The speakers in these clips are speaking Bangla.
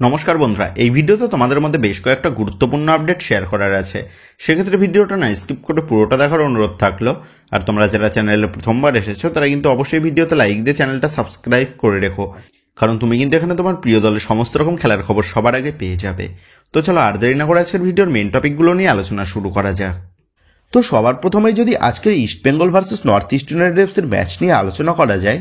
নমস্কার বন্ধুরা, এই ভিডিওতে তোমাদের মধ্যে বেশ কয়েকটা গুরুত্বপূর্ণ আপডেট শেয়ার করার আছে। সেক্ষেত্রে ভিডিওটা না স্কিপ করে পুরোটা দেখার অনুরোধ থাকলো। আর তোমরা যারা চ্যানেলে প্রথমবার এসেছো তারা কিন্তু অবশ্যই ভিডিওতে লাইক দিয়ে চ্যানেলটা সাবস্ক্রাইব করে রেখো, কারণ তুমি কিন্তু এখানে তোমার প্রিয় দলের সমস্ত রকম খেলার খবর সবার আগে পেয়ে যাবে। তো চলো আর দেরি না করে আজকের ভিডিওর মেন টপিকগুলো নিয়ে আলোচনা শুরু করা যাক। তো সবার প্রথমেই যদি আজকের East Bengal versus North East United এফসির ম্যাচ নিয়ে আলোচনা করা যায়,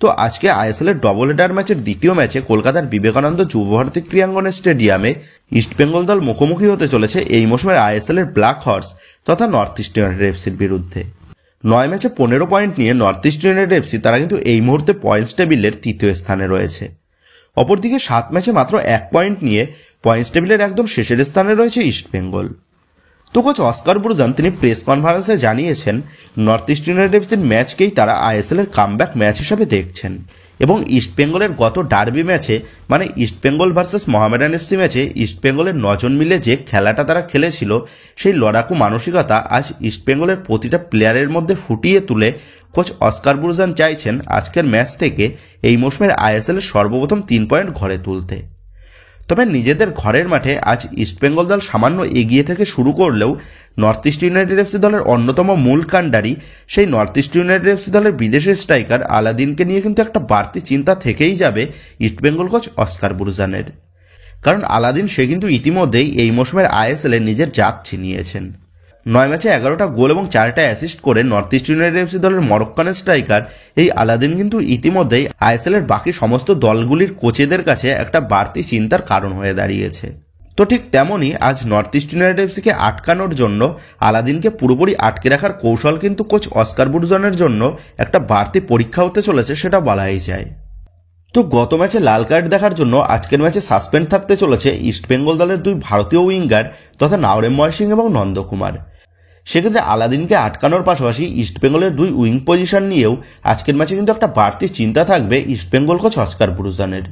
তো আজকে আইএসএল এর ডবল হেডার ম্যাচের দ্বিতীয় ম্যাচে কলকাতার বিবেকানন্দ যুবভারতী ক্রীড়াঙ্গন স্টেডিয়ামে ইস্টবেঙ্গল দল মুখোমুখি হতে চলেছে এই মৌসুমের আইএসএল এর ব্ল্যাক হর্স তথা নর্থ ইস্ট ইউনাইটেড এফসির বিরুদ্ধে। 9 ম্যাচে 15 পয়েন্ট নিয়ে নর্থ ইস্ট ইউনাইটেড এফসি তারা কিন্তু এই মুহূর্তে পয়েন্টস টেবিলের তৃতীয় স্থানে রয়েছে। অপরদিকে 7 ম্যাচে মাত্র 1 পয়েন্ট নিয়ে পয়েন্টস টেবিলের একদম শেষের স্থানে রয়েছে ইস্টবেঙ্গল। তো কোচ অস্কার ব্রুজান তিনি প্রেস কনফারেন্সে জানিয়েছেন নর্থ ইস্ট ইউনাইটেড এফসির ম্যাচকেই তারা আইএসএল এর কামব্যাক ম্যাচ হিসেবে দেখছেন এবং ইস্টবেঙ্গলের গত ডার্বি ম্যাচে মানে ইস্টবেঙ্গল ভার্সেস মোহামেডান এফসি ম্যাচে ইস্টবেঙ্গলের 9 জন মিলে যে খেলাটা তারা খেলেছিল সেই লড়াকু মানসিকতা আজ ইস্টবেঙ্গলের প্রতিটা প্লেয়ারের মধ্যে ফুটিয়ে তুলে কোচ অস্কার ব্রুজান চাইছেন আজকের ম্যাচ থেকে এই মৌসুমের আইএসএল এর সর্বপ্রথম 3 পয়েন্ট ঘরে তুলতে। তবে নিজেদের ঘরের মাঠে আজ ইস্টবেঙ্গল দল সামান্য এগিয়ে থেকে শুরু করলেও নর্থ ইস্ট ইউনাইটেড এফসি দলের অন্যতম মূল কাণ্ডারি সেই নর্থ ইস্ট ইউনাইটেড এফসি দলের বিদেশি স্ট্রাইকার আলাদিনকে নিয়ে কিন্তু একটা বাড়তি চিন্তা থেকেই যাবে ইস্টবেঙ্গল কোচ অস্কার ব্রুজানের, কারণ আলাদিন সে কিন্তু ইতিমধ্যেই এই মৌসুমের আইএসএল এ নিজের জাত ছিনিয়েছেন। 9 ম্যাচে 11টা গোল এবং 4টা অ্যাসিস্ট করে নর্থ ইস্ট ইউনাইটেড এফসি দলের মরক্কানের স্ট্রাইকার এই আলাদিন কিন্তু ইতিমধ্যেই আইএসএল এর বাকি সমস্ত দলগুলির কোচেদের কাছে একটা বাড়তি চিন্তার কারণ হয়ে দাঁড়িয়েছে। তো ঠিক তেমনই আজ নর্থ ইস্ট ইউনাইটেড এফসিকে আটকানোর জন্য আলাদিনকে পুরোপুরি আটকে রাখার কৌশল কিন্তু কোচ অস্কার ব্রুজানের জন্য একটা বাড়তি পরীক্ষা হতে চলেছে, সেটা বলাই যায়। তো গত ম্যাচে লাল কার্ড দেখার জন্য আজকের ম্যাচে সাসপেন্ড থাকতে চলেছে ইস্টবেঙ্গল দলের 2 ভারতীয় উইঙ্গার তথা নাওরেময় সিং এবং নন্দকুমার। সেক্ষেত্রে আলাদিনকে আটকানোর পাশাপাশি ইস্টবেঙ্গলের 2 উইং পজিশন নিয়েও আজকের ম্যাচে কিন্তু একটা বাড়তি চিন্তা থাকবে ইস্টবেঙ্গল কোচ অস্কার ব্রুজানের,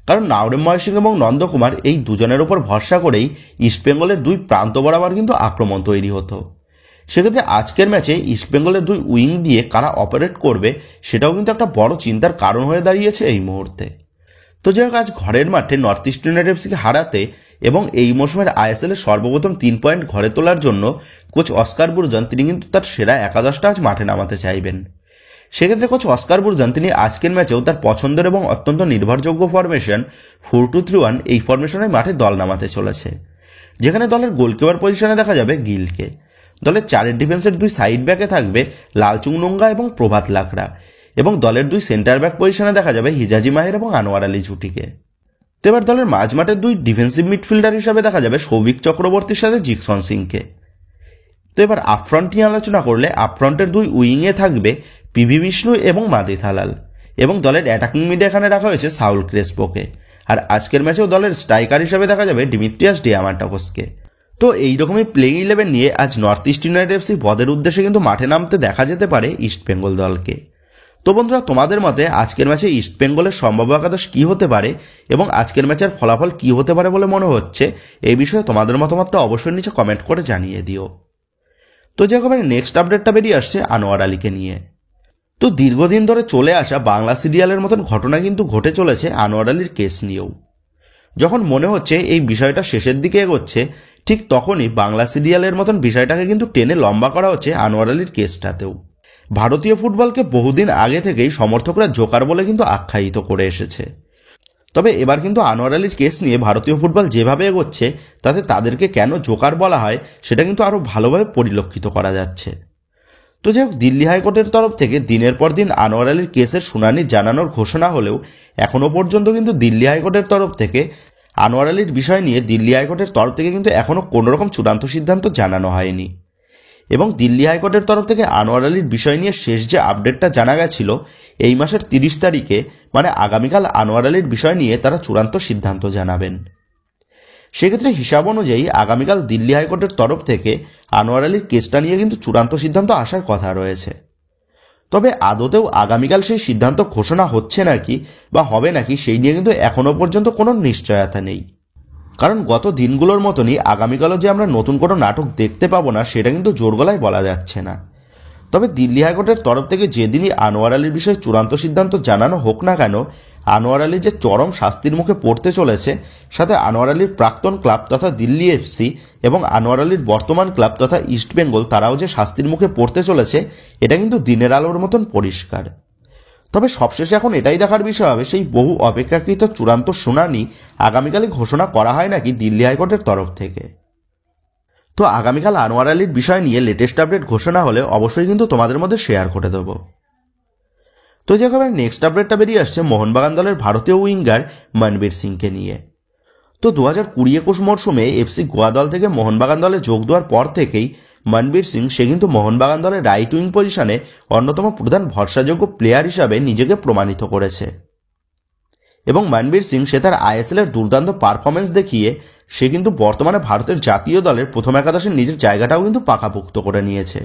কারণ নাওরেময় সিং এবং নন্দকুমার এই দুজনের উপর ভরসা করেই ইস্টবেঙ্গলের 2 প্রান্ত বরাবর কিন্তু আক্রমণ তৈরি হতো। সেক্ষেত্রে আজকের ম্যাচে ইস্টবেঙ্গলের 2 উইং দিয়ে কারা অপারেট করবে সেটাও কিন্তু একটা বড় চিন্তার কারণ হয়ে দাঁড়িয়েছে এই মুহূর্তে। তো যাই হোক, আজ ঘরের মাঠে নর্থ ইস্ট ইউনাইটেড এফসিকে হারাতে এবং এই মৌসুমের আইএসএল এর সর্বপ্রথম 3 পয়েন্ট ঘরে তোলার জন্য কোচ অস্কার ব্রুজান তিনি কিন্তু তার সেরা একাদশটা আজ মাঠে নামাতে চাইবেন। সেক্ষেত্রে কোচ অস্কার ব্রুজান তিনি আজকের ম্যাচেও তার পছন্দের এবং অত্যন্ত নির্ভরযোগ্য ফরমেশন 4-2-3-1 এই ফরমেশনে মাঠে দল নামাতে চলেছে, যেখানে দলের গোলকিপার পজিশনে দেখা যাবে গিলকে। দলের 4 ডিফেন্সের 2 সাইড ব্যাকে থাকবে লালচুংনুঙ্গা এবং প্রভাত লাকড়া এবং দলের 2 সেন্টার ব্যাক পজিশনে দেখা যাবে হিজাজি মাহির এবং আনোয়ার আলী জুটিকে। তো এবার দলের মাঝমাঠের 2 ডিফেন্সিভ মিডফিল্ডার হিসাবে দেখা যাবে সৌভিক চক্রবর্তীর সাথে জিকসন সিংকে। তো এবার আপফ্রন্ট নিয়ে আলোচনা করলে আপফ্রন্টের 2 উইংয়ে থাকবে পিভি বিষ্ণু এবং মাদি থালাল এবং দলের অ্যাটাকিং মিডে এখানে রাখা হয়েছে সাউল ক্রেসপোকে। আর আজকের ম্যাচেও দলের স্ট্রাইকার হিসাবে দেখা যাবে ডিমিত্রিয়াস ডিয়ামান্টাকোসকে। তো এইরকমই প্লেইং 11 নিয়ে আজ নর্থ ইস্ট ইউনাইটেড এফসি বদের উদ্দেশ্যে কিন্তু মাঠে নামতে দেখা যেতে পারে ইস্টবেঙ্গল দলকে। তো বন্ধুরা, তোমাদের মতে আজকের ম্যাচে ইস্টবেঙ্গলের সম্ভাব্য একাদশ কি হতে পারে এবং আজকের ম্যাচের ফলাফল কি হতে পারে বলে মনে হচ্ছে, এই বিষয়ে তোমাদের মতামতটা অবশ্যই নিচে কমেন্ট করে জানিয়ে দিও। তো যে একেবারে নেক্সট আপডেটটা বেরিয়ে আসছে আনোয়ার আলীকে নিয়ে। তো দীর্ঘদিন ধরে চলে আসা বাংলা সিরিয়ালের মতন ঘটনা কিন্তু ঘটে চলেছে আনোয়ার আলীর কেস নিয়েও। যখন মনে হচ্ছে এই বিষয়টা শেষের দিকে এগোচ্ছে, ঠিক তখনই বাংলা সিরিয়ালের মতন বিষয়টাকে কিন্তু টেনে লম্বা করা হচ্ছে আনোয়ার আলীর কেসটাতেও। ভারতীয় ফুটবলকে বহুদিন আগে থেকেই সমর্থকরা জোকার বলে কিন্তু আখ্যায়িত করে এসেছে। তবে এবার কিন্তু আনোয়ার আলীর কেস নিয়ে ভারতীয় ফুটবল যেভাবে এগোচ্ছে তাতে তাদেরকে কেন জোকার বলা হয় সেটা কিন্তু আরও ভালোভাবে পরিলক্ষিত করা যাচ্ছে। তো যাই হোক, দিল্লি হাইকোর্টের তরফ থেকে দিনের পর দিন আনোয়ার আলীর কেসের শুনানি জানানোর ঘোষণা হলেও এখনও পর্যন্ত কিন্তু দিল্লি হাইকোর্টের তরফ থেকে আনোয়ার আলীর বিষয় নিয়ে দিল্লি হাইকোর্টের তরফ থেকে কিন্তু এখনও কোনোরকম চূড়ান্ত সিদ্ধান্ত জানানো হয়নি এবং দিল্লি হাইকোর্টের তরফ থেকে আনোয়ার আলীর বিষয় নিয়ে শেষ যে আপডেটটা জানা গেছিল এই মাসের 30 তারিখে মানে আগামীকাল আনোয়ার আলীর বিষয় নিয়ে তারা চূড়ান্ত সিদ্ধান্ত জানাবেন। সেক্ষেত্রে হিসাব অনুযায়ী আগামীকাল দিল্লি হাইকোর্টের তরফ থেকে আনোয়ার আলীর কেসটা নিয়ে কিন্তু চূড়ান্ত সিদ্ধান্ত আসার কথা রয়েছে। তবে আদতেও আগামীকাল সেই সিদ্ধান্ত ঘোষণা হচ্ছে নাকি বা হবে নাকি সেই নিয়ে কিন্তু এখনও পর্যন্ত কোনো নিশ্চয়তা নেই, কারণ গত দিনগুলোর মতনই আগামীকালও যে আমরা নতুন কোনো নাটক দেখতে পাবো না সেটা কিন্তু জোর গলায় বলা যাচ্ছে না। তবে দিল্লি হাইকোর্টের তরফ থেকে যেদিনই আনোয়ার আলীর বিষয়ে চূড়ান্ত সিদ্ধান্ত জানানো হোক না কেন, আনোয়ার আলী যে চরম শাস্তির মুখে পড়তে চলেছে, সাথে আনোয়ার আলীর প্রাক্তন ক্লাব তথা দিল্লি এফসি এবং আনোয়ার আলীর বর্তমান ক্লাব তথা ইস্টবেঙ্গল তারাও যে শাস্তির মুখে পড়তে চলেছে, এটা কিন্তু দিনের আলোর মতন পরিষ্কার। তবে সবশেষে এখন এটাই দেখার বিষয় হবে সেই বহু অপেক্ষাকৃত চূড়ান্ত শুনানি আগামীকালই ঘোষণা করা হয় নাকি দিল্লি হাইকোর্টের তরফ থেকে। তো আগামীকাল আনোয়ার আলীর বিষয় নিয়ে লেটেস্ট আপডেট ঘোষণা হলে অবশ্যই কিন্তু তোমাদের মধ্যে শেয়ার করে দেবো। তো যে খবর নেক্সট আপডেটটা বেরিয়ে আসছে মোহনবাগান দলের ভারতীয় উইঙ্গার মনবীর সিংকে নিয়ে। তো 2020-21 মরশুমে এফসি গোয়া দল থেকে মোহনবাগান দলে যোগ দেওয়ার পর থেকেই মনবীর সিং সে কিন্তু মোহনবাগান দলের রাইট উইং পজিশনে অন্যতম প্রধান ভরসাযোগ্য প্লেয়ার হিসাবে নিজেকে প্রমাণিত করেছে এবং মনবীর সিং সে তার আইএসএল এর দুর্দান্ত পারফরমেন্স দেখিয়ে সে কিন্তু বর্তমানে ভারতের জাতীয় দলের প্রথম একাদশের নিজের জায়গাটাও কিন্তু পাকাপোক্ত করে নিয়েছে।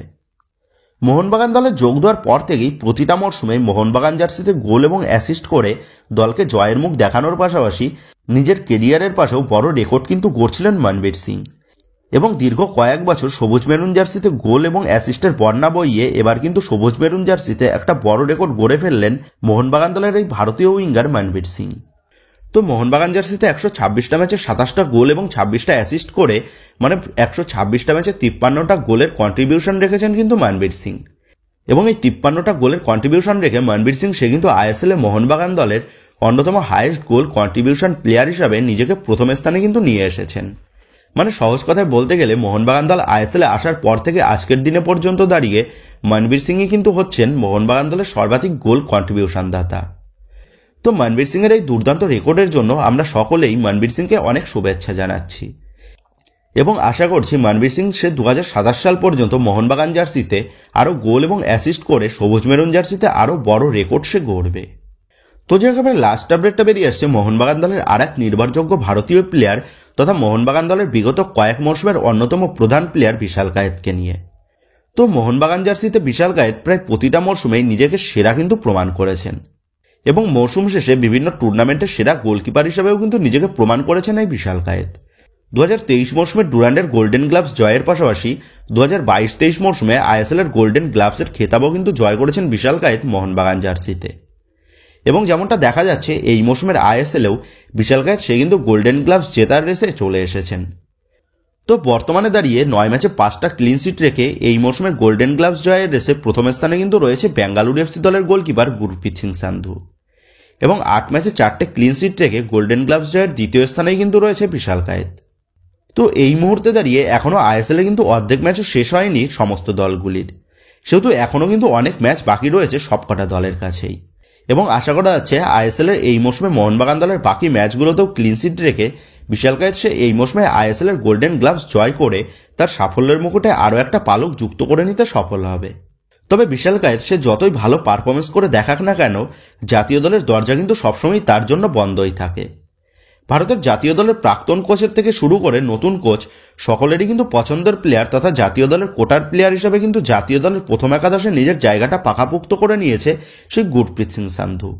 মোহনবাগান দলে যোগ দেওয়ার পর থেকেই প্রতিটা মরশুমে মোহনবাগান জার্সিতে গোল এবং অ্যাসিস্ট করে দলকে জয়ের মুখ দেখানোর পাশাপাশি নিজের কেরিয়ারের পাশেও বড় রেকর্ড কিন্তু গড়ছিলেন মনবীর সিং এবং দীর্ঘ কয়েক বছর সবুজ মেরুন জার্সিতে গোল এবং অ্যাসিস্টের বন্যা বইয়ে এবার কিন্তু সবুজ মেরুন জার্সিতে একটা বড় রেকর্ড গড়ে ফেললেন মোহনবাগান দলের এই ভারতীয় উইঙ্গার মনবীর সিং। তো মোহনবাগান জার্সিতে 126টা ম্যাচে 27টা গোল এবং 26টা অ্যাসিস্ট করে মানে 126টা ম্যাচে 53টা গোলের কন্ট্রিবিউশন রেখেছেন কিন্তু মনবীর সিং এবং এই 53টা গোলের কন্ট্রিবিউশন রেখে মনবীর সিং সে কিন্তু আইএসএলে মোহনবাগান দলের অন্যতম হাইয়েস্ট গোল কন্ট্রিবিউশন প্লেয়ার হিসাবে নিজেকে প্রথম স্থানে কিন্তু নিয়ে এসেছেন। মানে সহজ কথায় বলতে গেলে মোহনবাগান দল আইএসএলে আসার পর থেকে আজকের দিনে পর্যন্ত দাঁড়িয়ে মনবীর সিংই কিন্তু হচ্ছেন মোহনবাগান দলের সর্বাধিক গোল কন্ট্রিবিউশন দাতা। তো মনবীর সিংয়ের এই দুর্দান্ত রেকর্ডের জন্য আমরা সকলেই মনবীর সিংকে অনেক শুভেচ্ছা জানাচ্ছি এবং আশা করছি মনবীর সিং সে 2027 সাল পর্যন্ত মোহনবাগান জার্সিতে আরও গোল এবং অ্যাসিস্ট করে সবুজ মেরুন জার্সিতে আরও বড় রেকর্ড সে গড়বে। তো যে একেবারে লাস্ট আপডেটটা বেরিয়ে আসছে মোহনবাগান দলের আর এক নির্ভরযোগ্য ভারতীয় প্লেয়ার তথা মোহনবাগান দলের বিগত কয়েক মরশুমের অন্যতম প্রধান প্লেয়ার বিশাল কায়েতকে নিয়ে। তো মোহনবাগান জার্সিতে বিশাল কায়েত প্রায় প্রতিটা মরশুমেই নিজেকে সেরা কিন্তু প্রমাণ করেছেন এবং মরশুম শেষে বিভিন্ন টুর্নামেন্টের সেরা গোলকিপার হিসেবেও কিন্তু নিজেকে প্রমাণ করেছেন এই বিশাল কায়েত। 2023 মরশুমে ডুরান্ডের গোল্ডেন গ্লাভস জয়ের পাশাপাশি 2022-23 মরশুমে আইএসএল এর গোল্ডেন গ্লাভসের খেতাবও কিন্তু জয় করেছেন বিশাল কায়েত মোহনবাগান জার্সিতে এবং যেমনটা দেখা যাচ্ছে এই মরশুমের আইএসএলেও বিশাল কায়েত সে কিন্তু গোল্ডেন গ্লাভস জেতার রেসে চলে এসেছেন। তো বর্তমানে দাঁড়িয়ে 9 ম্যাচে 5টা ক্লিন শিট রেখে এই মরশুমের গোল্ডেন গ্লাভস জয়ের রেসে প্রথম স্থানে কিন্তু রয়েছে বেঙ্গালুরু এফসি দলের গোলকিপার গুরপ্রীত সিং সান্ধু এবং 8 ম্যাচে 4টে ক্লিন শিট রেখে গোল্ডেন গ্লাভস জয়ের দ্বিতীয় স্থানেই কিন্তু রয়েছে বিশাল কায়েত। তো এই মুহূর্তে দাঁড়িয়ে এখনও আইএসএল এ কিন্তু অর্ধেক ম্যাচও শেষ হয়নি সমস্ত দলগুলির, সেহেতু এখনও কিন্তু অনেক ম্যাচ বাকি রয়েছে সবকটা দলের কাছেই এবং আশা করা যাচ্ছে আইএসএল এর এই মৌসুমে মোহনবাগান দলের বাকি ম্যাচগুলোতেও ক্লিন শিট রেখে বিশাল কায়েত সে এই মৌসুমে আইএসএল এর গোল্ডেন গ্লাভস জয় করে তার সাফল্যের মুকুটে আরও একটা পালক যুক্ত করে নিতে সফল হবে। তবে বিশাল কায়েত সে যতই ভালো পারফরমেন্স করে দেখাক না কেন জাতীয় দলের দরজা কিন্তু সবসময় তার জন্য বন্ধই থাকে। ভারতের জাতীয় দলের প্রাক্তন কোচের থেকে শুরু করে নতুন কোচ সকলেরই কিন্তু পছন্দের প্লেয়ার তথা জাতীয় দলের কোটার প্লেয়ার হিসেবে কিন্তু জাতীয় দলের প্রথম একাদশে নিজের জায়গাটা পাকাপোক্ত করে নিয়েছে সেই গুরপ্রীত সিং সান্ধু।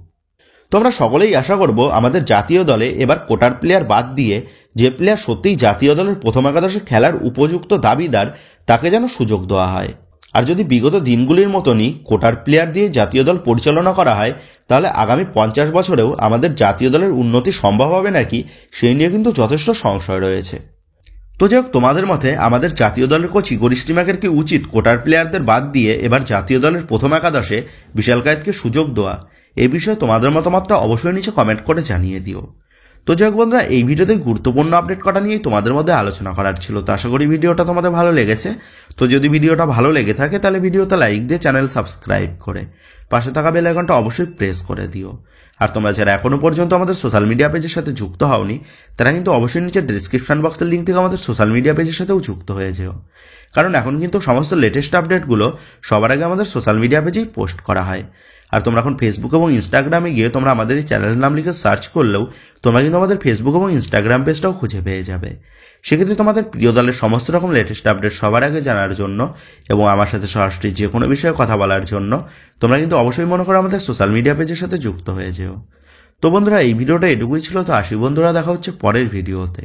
তো আমরা সকলেই আশা করব আমাদের জাতীয় দলে এবার কোটার প্লেয়ার বাদ দিয়ে যে প্লেয়ার সত্যিই জাতীয় দলের প্রথম একাদশে খেলার উপযুক্ত দাবিদার তাকে যেন সুযোগ দেওয়া হয়। আর যদি বিগত দিনগুলির মতনই কোটার প্লেয়ার দিয়ে জাতীয় দল পরিচালনা করা হয় তাহলে আগামী 50 বছরেও আমাদের জাতীয় দলের উন্নতি সম্ভব হবে নাকি সেই নিয়ে কিন্তু যথেষ্ট সংশয় রয়েছে। তো যাই হোক, তোমাদের মতে আমাদের জাতীয় দলের কোচ ইগোর স্টিমাকের কি উচিত কোটার প্লেয়ারদের বাদ দিয়ে এবার জাতীয় দলের প্রথম একাদশে বিশাল কায়েতকে সুযোগ দেওয়া? এই বিষয়ে তোমাদের মতামতটা অবশ্যই নিচে কমেন্ট করে জানিয়ে দিও। তো যাই হোক বন্ধুরা, এই ভিডিওতে গুরুত্বপূর্ণ আপডেট করা নিয়েই তোমাদের মধ্যে আলোচনা করার ছিল। তো আশা করি ভিডিওটা তোমাদের ভালো লেগেছে। তো যদি ভিডিওটা ভালো লেগে থাকে তাহলে ভিডিওতে লাইক দিয়ে চ্যানেল সাবস্ক্রাইব করে পাশে থাকা বেল আইকনটা অবশ্যই প্রেস করে দিও। আর তোমরা যারা এখনো পর্যন্ত আমাদের সোশ্যাল মিডিয়া পেজের সাথে যুক্ত হওনি তারা কিন্তু অবশ্যই নিচে ডেসক্রিপশন বক্সের লিঙ্ক থেকে আমাদের সোশ্যাল মিডিয়া পেজের সাথেও যুক্ত হয়ে যেও, কারণ এখন কিন্তু সমস্ত লেটেস্ট আপডেটগুলো সবার আগে আমাদের সোশ্যাল মিডিয়া পেজেই পোস্ট করা হয়। আর তোমরা এখন ফেসবুক এবং ইনস্টাগ্রামে গিয়ে তোমরা আমাদের এই চ্যানেলের নাম লিখে সার্চ করলেও তোমরা কিন্তু আমাদের ফেসবুক এবং ইনস্টাগ্রাম পেজটাও খুঁজে পেয়ে যাবে। সেক্ষেত্রে তোমাদের প্রিয় দলের সমস্ত রকম লেটেস্ট আপডেট সবার আগে জানার জন্য এবং আমার সাথে সরাসরি যে কোনো বিষয়ে কথা বলার জন্য তোমরা কিন্তু অবশ্যই মনে করো আমাদের সোশ্যাল মিডিয়া পেজের সাথে যুক্ত হয়ে যেও। তো বন্ধুরা, এই ভিডিওটা এটুকুই ছিল। তো আসি বন্ধুরা, দেখা হচ্ছে পরের ভিডিওতে।